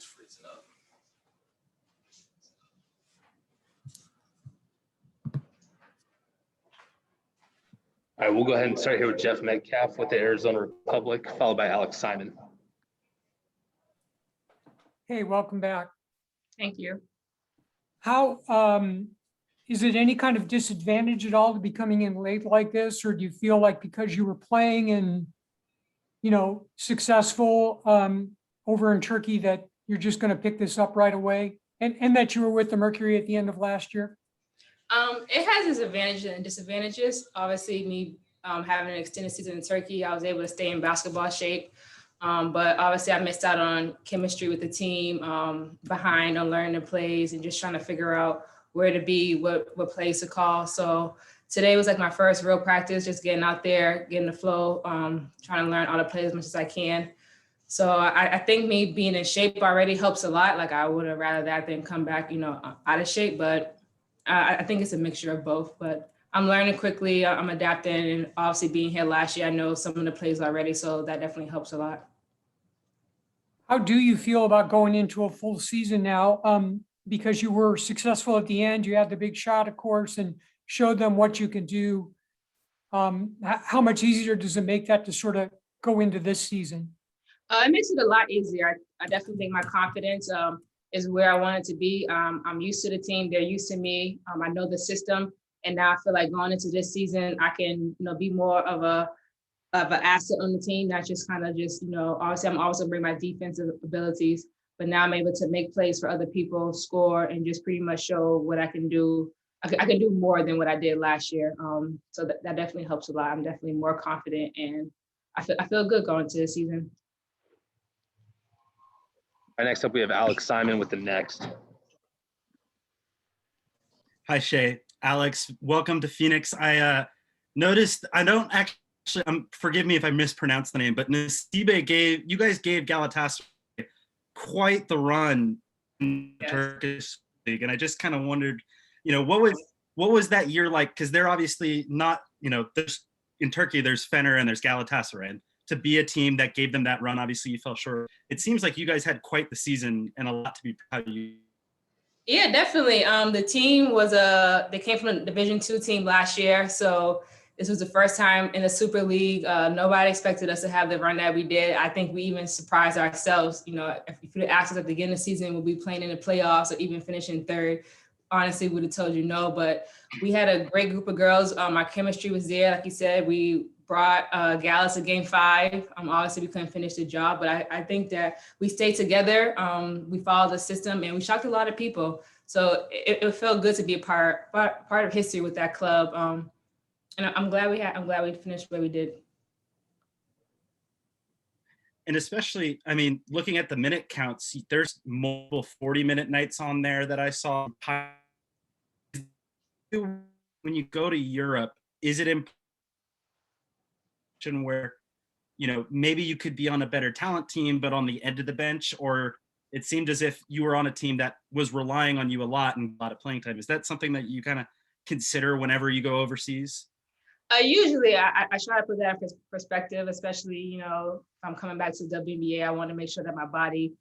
freezing up. All right, we'll go ahead and start here with Jeff Metcalf with the Arizona Republic, followed by Alex Simon. Hey, welcome back. Thank you. How, is it any kind of disadvantage at all to be coming in late like this? Or do you feel like because you were playing and, successful over in Turkey that you're just going to pick this up right away? And that you were with the Mercury at the end of last year? It has its advantages and disadvantages. Obviously, me having an extended season in Turkey, I was able to stay in basketball shape. But obviously, I missed out on chemistry with the team, behind on learning the plays and just trying to figure out where to be, what plays to call. So today was like my first real practice, just getting out there, getting the flow, trying to learn all the plays as much as I can. So I think me being in shape already helps a lot. Like I would have rather that than come back, out of shape. But I think it's a mixture of both. But I'm learning quickly. I'm adapting, and obviously being here last year, I know some of the plays already. So that definitely helps a lot. How do you feel about going into a full season now? Because you were successful at the end, you had the big shot, of course, and showed them what you could do. How much easier does it make that to sort of go into this season? It makes it a lot easier. I definitely think my confidence is where I want it to be. I'm used to the team. They're used to me. I know the system. And now I feel like going into this season, I can, be more of an asset on the team, not just kind of obviously I'm always gonna bring my defensive abilities, but now I'm able to make plays for other people, score, and just pretty much show what I can do. I can do more than what I did last year. So that definitely helps a lot. I'm definitely more confident, and I feel good going into the season. All right, next up, we have Alex Simon with the Next. Hi, Shey. Alex, welcome to Phoenix. I noticed, I don't actually, forgive me if I mispronounced the name, but you guys gave Galatasaray quite the run in the Turkish league. And I just kind of wondered, what was that year like? Because they're obviously not, there's in Turkey, there's Fener and there's Galatasaray. And to be a team that gave them that run, obviously you fell short. It seems like you guys had quite the season and a lot to be proud of you. Yeah, definitely. The team they came from a Division II team last year. So this was the first time in the Super League. Nobody expected us to have the run that we did. I think we even surprised ourselves. If you had asked us at the beginning of the season, would we playing in the playoffs or even finishing third? Honestly, we would have told you no, but we had a great group of girls. Our chemistry was there. Like you said, we brought Gallus to game 5. Obviously, we couldn't finish the job, but I think that we stayed together. We followed the system, and we shocked a lot of people. So it felt good to be a part of history with that club. And I'm glad we finished where we did. And especially, looking at the minute counts, there's multiple 40-minute nights on there that I saw. When you go to Europe, is it important where, maybe you could be on a better talent team, but on the end of the bench, or it seemed as if you were on a team that was relying on you a lot and a lot of playing time? Is that something that you kind of consider whenever you go overseas? Usually, I try to put that in perspective, especially, if I'm coming back to the WNBA, I want to make sure that my body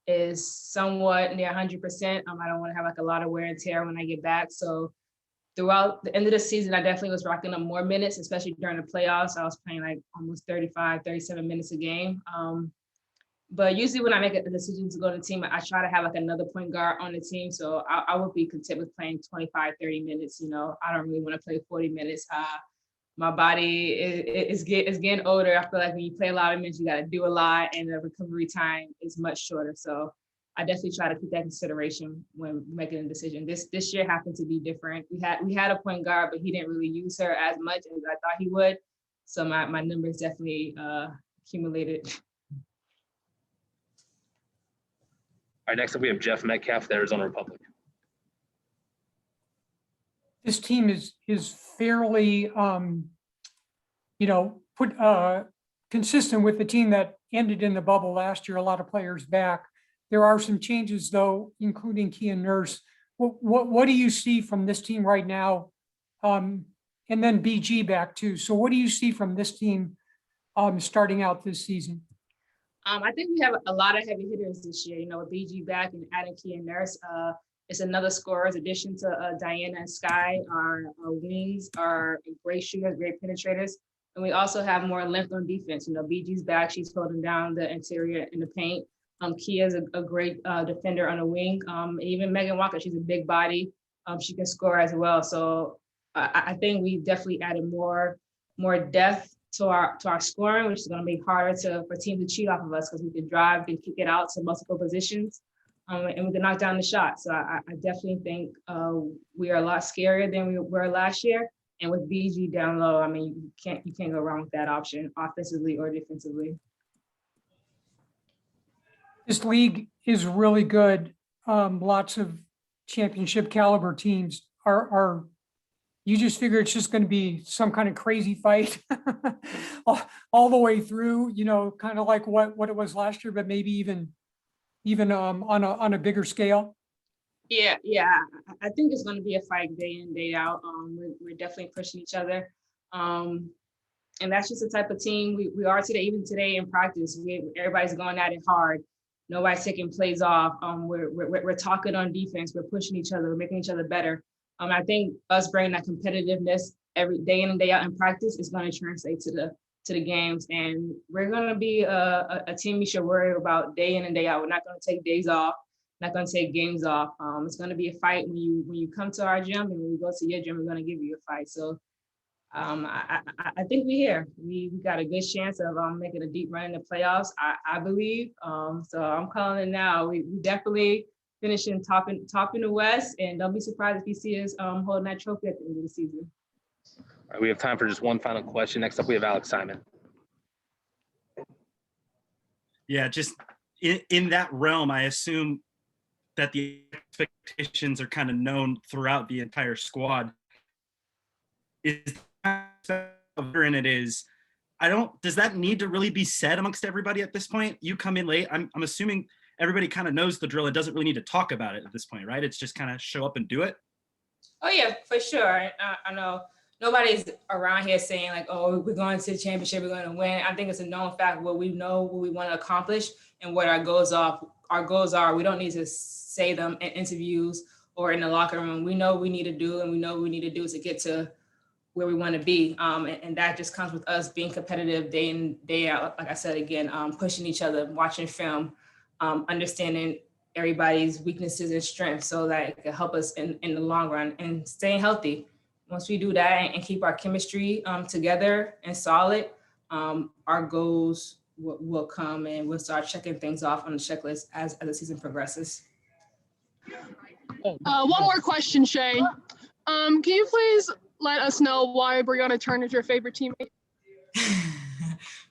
is somewhat near 100%. I don't want to have like a lot of wear and tear when I get back. So throughout the end of the season, I definitely was racking up more minutes, especially during the playoffs. I was playing like almost 35, 37 minutes a game. But usually when I make a decision to go to the team, I try to have like another point guard on the team. So I would be content with playing 25, 30 minutes. I don't really want to play 40 minutes. My body is getting older. I feel like when you play a lot of minutes, you got to do a lot, and the recovery time is much shorter. So I definitely try to keep that in consideration when making a decision. This year happened to be different. We had a point guard, but he didn't really use her as much as I thought he would. So my numbers definitely accumulated. All right, next up, we have Jeff Metcalf, the Arizona Republic. This team is fairly, consistent with the team that ended in the bubble last year. A lot of players back. There are some changes, though, including Kian Nurse. What do you see from this team right now? And then BG back too. So what do you see from this team starting out this season? I think we have a lot of heavy hitters this year, you know, with BG back and adding Kia Nurse. It's another scorer's addition to Diana and Sky. Our wings are great shooters, great penetrators. And we also have more length on defense. You know, BG's back, she's holding down the interior in the paint. Kia's a great defender on the wing. Even Megan Walker, she's a big body. She can score as well. So I think we definitely added more depth to our scoring, which is going to make harder for teams to cheat off of us because we can drive and kick it out to multiple positions, and we can knock down the shot. So I definitely think we are a lot scarier than we were last year. And with BG down low, I mean, you can't go wrong with that option, offensively or defensively. This league is really good. Lots of championship caliber teams are you just figure it's just going to be some kind of crazy fight all the way through, you know, kind of like what it was last year, but maybe even on a bigger scale. Yeah, I think it's going to be a fight day in, day out. We're definitely pushing each other. And that's just the type of team we are today. Even today in practice, everybody's going at it hard. Nobody's taking plays off. We're talking on defense. We're pushing each other. We're making each other better. I think us bringing that competitiveness every day in and day out in practice is going to translate to the games. And we're going to be a team you should worry about day in and day out. We're not going to take days off. Not going to take games off. It's going to be a fight when you come to our gym, and when we go to your gym, we're going to give you a fight. So I think we're here. We got a good chance of making a deep run in the playoffs, I believe. So I'm calling it now. We definitely finishing top in the West, and don't be surprised if you see us holding that trophy at the end of the season. All right, we have time for just one final question. Next up, we have Alex Simon. Yeah, just in that realm, I assume that the expectations are kind of known throughout the entire squad. Is and it is. Does that need to really be said amongst everybody at this point? You come in late. I'm assuming everybody kind of knows the drill. It doesn't really need to talk about it at this point, right? It's just kind of show up and do it. Oh yeah, for sure. I know nobody's around here saying like, oh, we're going to the championship, we're going to win. I think it's a known fact what we know, what we want to accomplish, and what our goals are. We don't need to say them in interviews or in the locker room. We know what we need to do, and we know what we need to do to get to where we want to be. And that just comes with us being competitive day in, day out. Like I said, again, pushing each other, watching film, understanding everybody's weaknesses and strengths so that it can help us in the long run, and staying healthy. Once we do that and keep our chemistry together and solid, our goals will come, and we'll start checking things off on the checklist as the season progresses. One more question, Shey. Can you please let us know why Brianna Turner is your favorite teammate?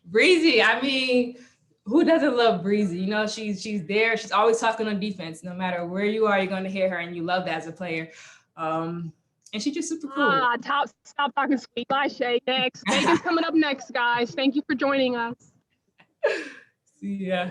Breezy, I mean, who doesn't love Breezy? You know, she's there. She's always talking on defense. No matter where you are, you're going to hear her, and you love that as a player. And she's just super cool. Stop talking sweet. Bye, Shey. Next. Vegas coming up next, guys. Thank you for joining us. See ya.